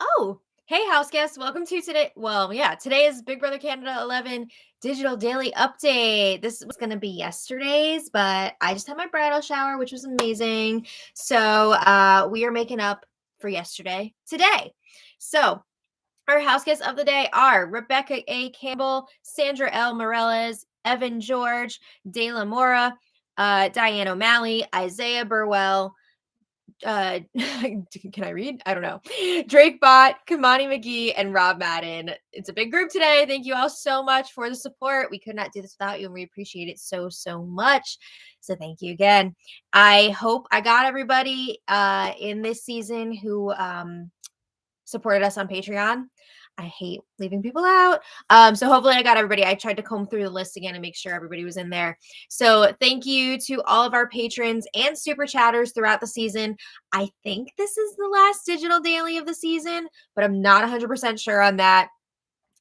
Oh, hey, house guests. Welcome to today. Well, yeah, today is Big Brother Canada 11 Digital Daily Update. This was going to be yesterday's, but I just had my bridal shower, which was amazing. So we are making up for yesterday today. So our house guests of the day are Rebecca A. Campbell, Sandra L. Morales, Evan George, De La Mora, Diane O'Malley, Isaiah Burwell, can I read? I don't know. Drake Bott, Kamani McGee, and Rob Madden. It's a big group today. Thank you all so much for the support. We could not do this without you, and we appreciate it so much. So thank you again. I hope I got everybody in this season who supported us on Patreon. I hate leaving people out. So hopefully I got everybody. I tried to comb through the list again and make sure everybody was in there. So thank you to all of our patrons and super chatters throughout the season. I think this is the last digital daily of the season, but I'm not 100% sure on that.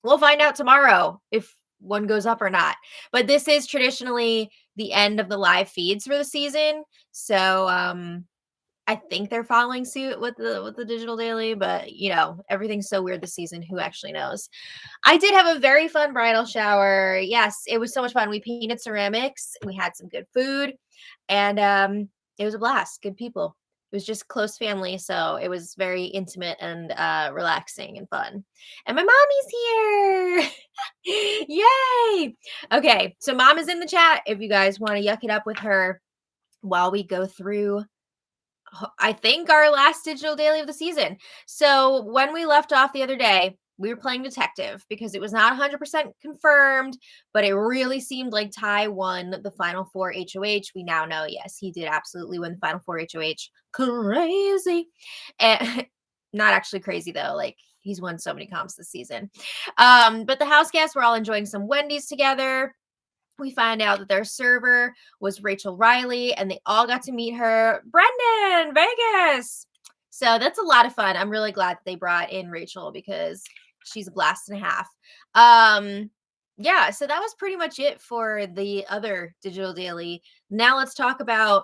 We'll find out tomorrow if one goes up or not. But this is traditionally the end of the live feeds for the season. So I think they're following suit with the digital daily, but everything's so weird this season. Who actually knows? I did have a very fun bridal shower. Yes, it was so much fun. We painted ceramics. We had some good food, and it was a blast. Good people. It was just close family, so it was very intimate and relaxing and fun. And my mommy's here. Yay! Okay, so mom is in the chat if you guys want to yuck it up with her while we go through I think our last digital daily of the season. So when we left off the other day, we were playing detective because it was not 100% confirmed, but it really seemed like Ty won the final four HOH. We now know, yes, he did absolutely win the final four HOH. Crazy. And not actually crazy though. Like he's won so many comps this season. But the house guests were all enjoying some Wendy's together. We find out that their server was Rachel Riley, and they all got to meet her. Brendan, Vegas. So that's a lot of fun. I'm really glad that they brought in Rachel because she's a blast and a half. Yeah, so that was pretty much it for the other digital daily. Now let's talk about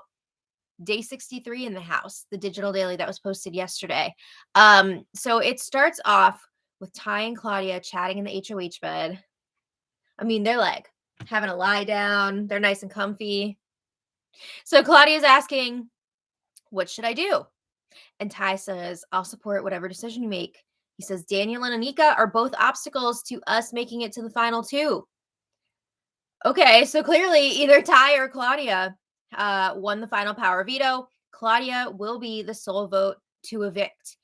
day 63 in the house, the digital daily that was posted yesterday. So it starts off with Ty and Claudia chatting in the HOH bed. I mean, they're like having a lie down. They're nice and comfy. So Claudia's asking, what should I do? And Ty says, I'll support whatever decision you make. He says, Daniel and Anika are both obstacles to us making it to the final two. Okay, so clearly either Ty or Claudia won the final power veto. Claudia will be the sole vote to evict.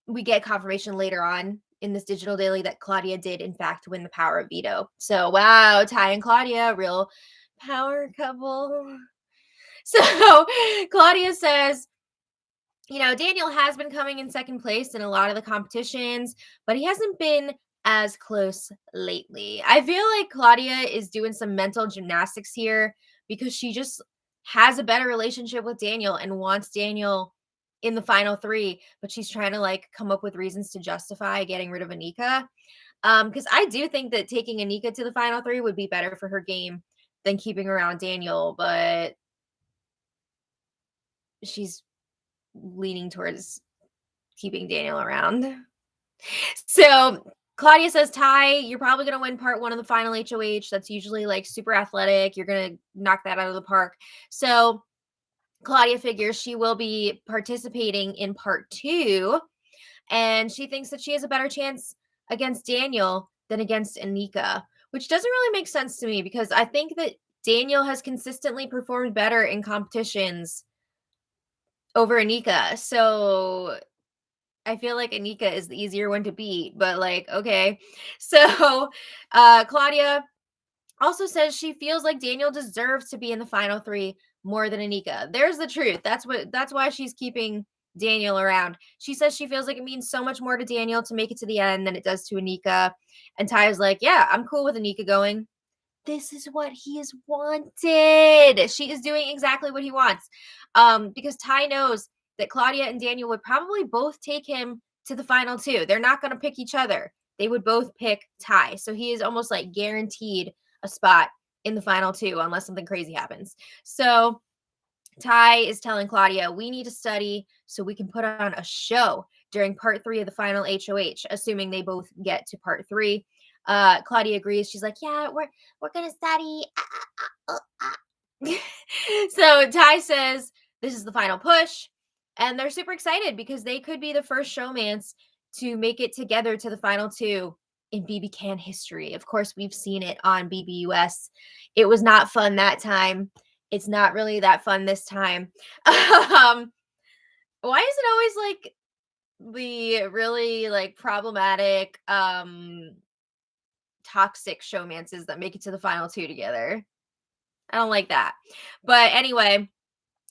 We get confirmation later on in this digital daily that Claudia did in fact win the power of veto. So wow, Ty and Claudia, real power couple. So Claudia says, Daniel has been coming in second place in a lot of the competitions, but he hasn't been as close lately. I feel like Claudia is doing some mental gymnastics here because she just has a better relationship with Daniel and wants Daniel in the final three, but she's trying to come up with reasons to justify getting rid of Anika. Because I do think that taking Anika to the final three would be better for her game than keeping around Daniel, but she's leaning towards keeping Daniel around. So Claudia says, Ty, you're probably going to win part one of the final HOH. That's usually super athletic. You're going to knock that out of the park. So Claudia figures she will be participating in part two, and she thinks that she has a better chance against Daniel than against Anika, which doesn't really make sense to me because I think that Daniel has consistently performed better in competitions over Anika. So I feel like Anika is the easier one to beat, but okay. So Claudia also says she feels like Daniel deserves to be in the final three more than Anika. There's the truth. That's why she's keeping Daniel around. She says she feels like it means so much more to Daniel to make it to the end than it does to Anika. And Ty's like, yeah, I'm cool with Anika going. This is what he has wanted. She is doing exactly what he wants. Because Ty knows that Claudia and Daniel would probably both take him to the final two. They're not going to pick each other. They would both pick Ty. So he is almost guaranteed a spot in the final two unless something crazy happens. So Ty is telling Claudia, we need to study so we can put on a show during part 3 of the final HOH, assuming they both get to part 3. Claudia agrees. She's like, "Yeah, we're gonna study." So Ty says this is the final push, and they're super excited because they could be the first showmance to make it together to the final 2 in BBCan history. Of course, we've seen it on BBUS. It was not fun that time. It's not really that fun this time. Why is it always like the really like problematic toxic showmances that make it to the final 2 together? I don't like that. But anyway,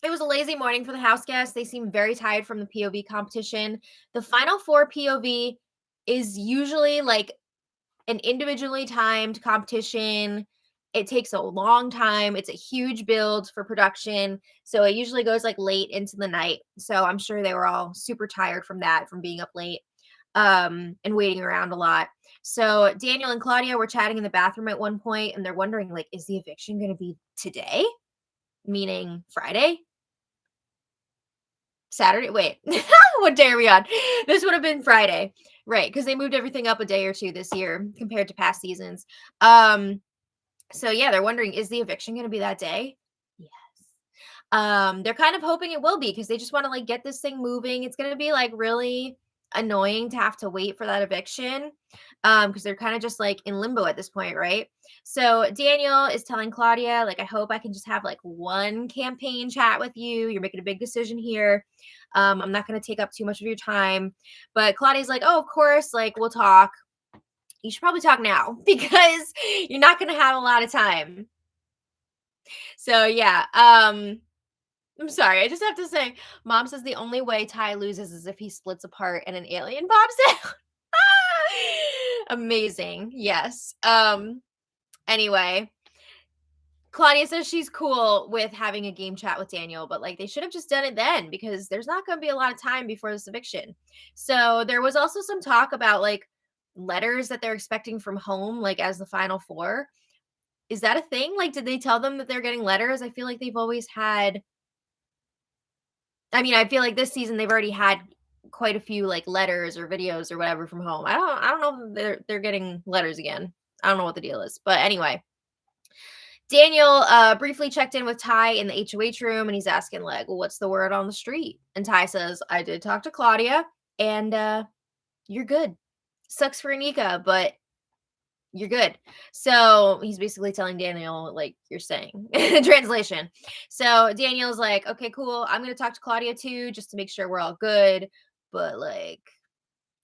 it was a lazy morning for the house guests. They seem very tired from the POV competition. The final 4 POV is usually like an individually timed competition. It takes a long time. It's a huge build for production. So it usually goes like late into the night. So I'm sure they were all super tired from that, from being up late and waiting around a lot. So Daniel and Claudia were chatting in the bathroom at one point, and they're wondering, like, is the eviction going to be today? Meaning Friday? Saturday? Wait, what day are we on? This would have been Friday, right? Because they moved everything up a day or two this year compared to past seasons. So yeah, they're wondering, is the eviction going to be that day? Yes. They're kind of hoping it will be because they just want to like get this thing moving. It's going to be like really annoying to have to wait for that eviction because they're kind of just like in limbo at this point, right? So Daniel is telling Claudia, like, I hope I can just have like one campaign chat with you. You're making a big decision here. I'm not going to take up too much of your time. But Claudia's like, oh, of course, like we'll talk. You should probably talk now because you're not going to have a lot of time. So yeah, I'm sorry. I just have to say, Mom says the only way Ty loses is if he splits apart and an alien pops out. Amazing. Yes. Anyway, Claudia says she's cool with having a game chat with Daniel, but like they should have just done it then because there's not going to be a lot of time before this eviction. So there was also some talk about like letters that they're expecting from home, like as the final 4. Is that a thing? Like, did they tell them that they're getting letters? I feel like they've always had. I mean, I feel like this season they've already had quite a few like letters or videos or whatever from home. I don't know if they're getting letters again. I don't know what the deal is. But anyway, Daniel briefly checked in with Ty in the HOH room and he's asking like, well, what's the word on the street? And Ty says, I did talk to Claudia and you're good. Sucks for Anika, but you're good. So he's basically telling Daniel, like you're saying, translation. So Daniel's like, okay, cool. I'm going to talk to Claudia too, just to make sure we're all good. But like,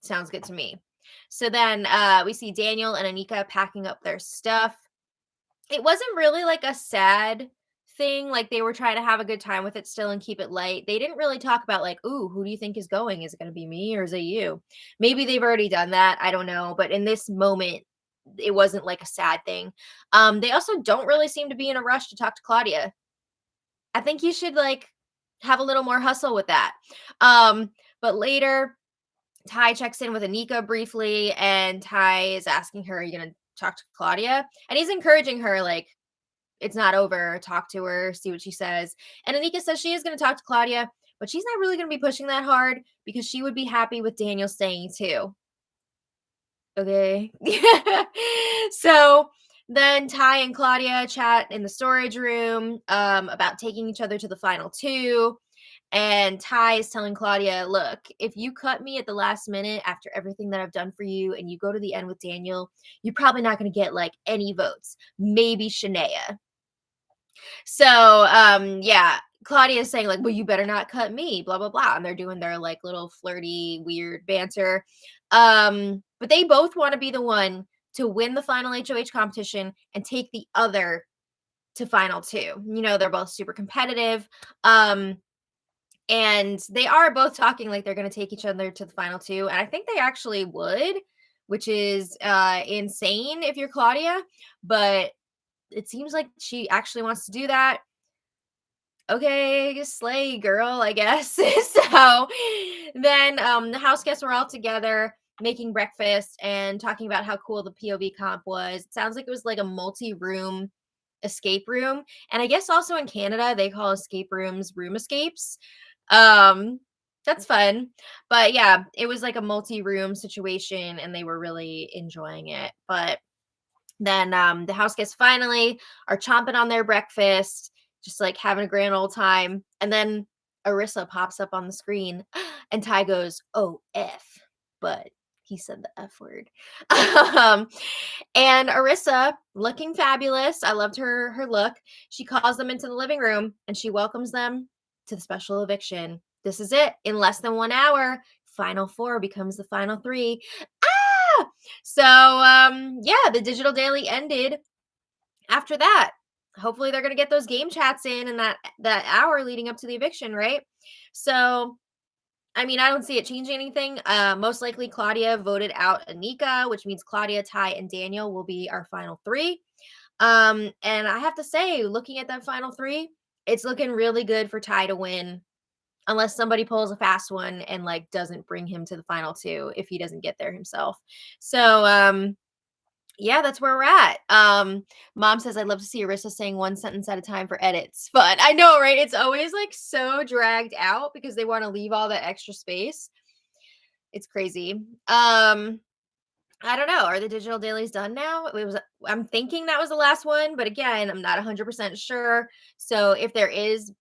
sounds good to me. So then we see Daniel and Anika packing up their stuff. It wasn't really like a sad thing. Like they were trying to have a good time with it still and keep it light. They didn't really talk about like, ooh, who do you think is going? Is it going to be me or is it you? Maybe they've already done that. I don't know. But in this moment, it wasn't like a sad thing. They also don't really seem to be in a rush to talk to Claudia. I think you should like have a little more hustle with that. But later, Ty checks in with Anika briefly, and Ty is asking her, are you gonna talk to Claudia? And he's encouraging her, like, it's not over, talk to her, see what she says. And Anika says she is gonna talk to Claudia, but she's not really gonna be pushing that hard because she would be happy with Daniel staying too. Okay. So then Ty and Claudia chat in the storage room about taking each other to the final 2. And Ty is telling Claudia, look, if you cut me at the last minute after everything that I've done for you and you go to the end with Daniel, you're probably not going to get like any votes. Maybe Shania. So, yeah, Claudia is saying like, well, you better not cut me, blah, blah, blah. And they're doing their like little flirty, weird banter. But they both want to be the one to win the final HOH competition and take the other to final 2. You know, they're both super competitive. And they are both talking like they're going to take each other to the final 2. And I think they actually would, which is insane if you're Claudia. But it seems like she actually wants to do that. Okay, slay girl, I guess. So then the house guests were all together making breakfast and talking about how cool the POV comp was. It sounds like it was like a multi-room escape room. And I guess also in Canada, they call escape rooms room escapes. Um, That's fun. But yeah, it was like a multi-room situation and they were really enjoying it. But then the house guests finally are chomping on their breakfast, just like having a grand old time. And then Arissa pops up on the screen and Ty goes, "Oh, F." But he said the F word. um, and Arissa, looking fabulous. I loved her look. She calls them into the living room and she welcomes them to the special eviction. This is it. In less than 1 hour, final four becomes the final three. Ah! So yeah, the digital daily ended after that. Hopefully they're gonna get those game chats in that hour leading up to the eviction, right? So I mean, I don't see it changing anything. Most likely Claudia voted out Anika, which means Claudia, Ty, and Daniel will be our final three. And I have to say, looking at that final three, it's looking really good for Ty to win, unless somebody pulls a fast one and like doesn't bring him to the final two if he doesn't get there himself. So yeah, that's where we're at. Mom says I'd love to see Arissa saying one sentence at a time for edits. But I know, right? It's always like so dragged out because they want to leave all that extra space. It's crazy. I don't know. Are the digital dailies done now? I'm thinking that was the last one, but again, I'm not 100% sure. So if there is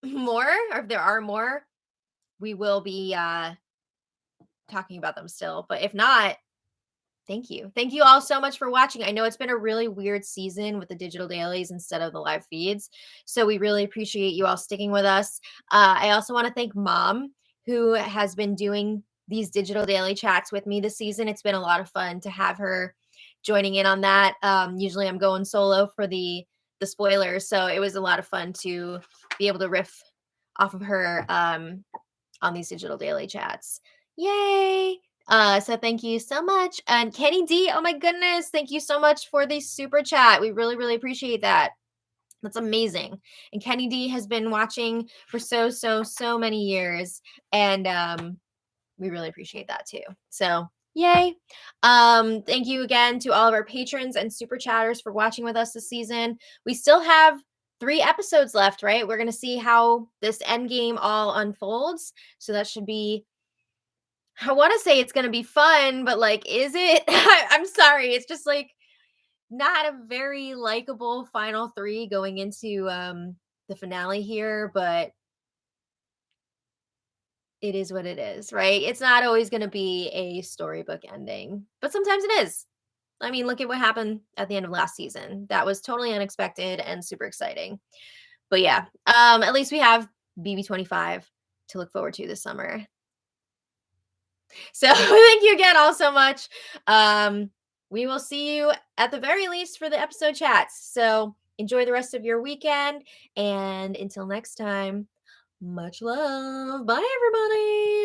more, or if there are more, we will be talking about them still. But if not, thank you. Thank you all so much for watching. I know it's been a really weird season with the digital dailies instead of the live feeds. So we really appreciate you all sticking with us. I also want to thank Mom, who has been doing these digital daily chats with me this season. It's been a lot of fun to have her joining in on that. Usually I'm going solo for the spoilers. So it was a lot of fun to be able to riff off of her on these digital daily chats. Yay! So thank you so much. And Kenny D, oh my goodness, thank you so much for the super chat. We really, really appreciate that. That's amazing. And Kenny D has been watching for so many years. And we really appreciate that too. So yay. Thank you again to all of our patrons and super chatters for watching with us this season. We still have 3 episodes left, right? We're gonna see how this end game all unfolds. So that should be, I want to say it's going to be fun, but like, is it? I'm sorry. It's just like not a very likable final 3 going into the finale here, but it is what it is, right? It's not always going to be a storybook ending, but sometimes it is. I mean, look at what happened at the end of last season. That was totally unexpected and super exciting. But yeah, at least we have BB25 to look forward to this summer. So thank you again all so much. We will see you at the very least for the episode chats. So enjoy the rest of your weekend. And until next time, much love. Bye, everybody.